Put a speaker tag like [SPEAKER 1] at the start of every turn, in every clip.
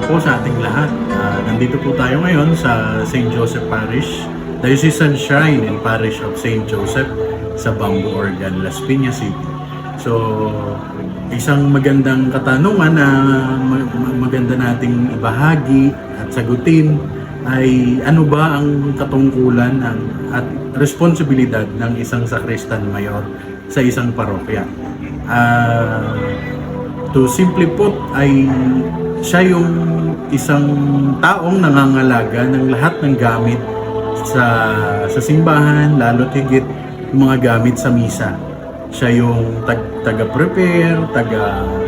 [SPEAKER 1] po sa ating lahat. Nandito po tayo ngayon sa St. Joseph Parish, Diocesan Shrine and Parish of St. Joseph sa Bamboo Organ, Las Piñas City. So, isang magandang katanungan na maganda nating ibahagi at sagutin ay ano ba ang katungkulan at responsibilidad ng isang sakristan mayor sa isang parokya. To simply put ay siya yung isang taong nangangalaga ng lahat ng gamit sa simbahan, lalo't higit yung mga gamit sa misa. Siya yung taga-prepare,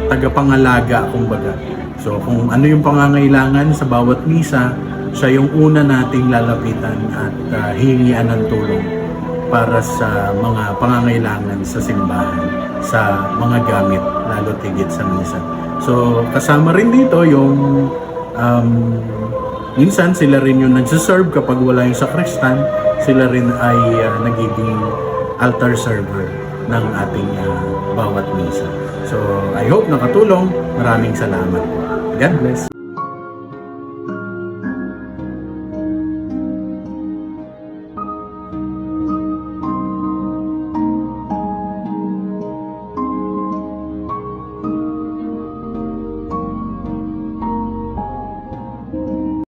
[SPEAKER 1] taga-pangalaga kumbaga. So kung ano yung pangangailangan sa bawat misa, siya yung una nating lalapitan at hihingian ng tulong para sa mga pangangailangan sa simbahan, sa mga gamit, lalo't higit sa misa. So kasama rin dito yung minsan sila rin yung nagsiserve kapag wala yung sakristan, sila rin ay nagiging altar server ng ating bawat misa. So I hope nakatulong. Maraming salamat. God bless.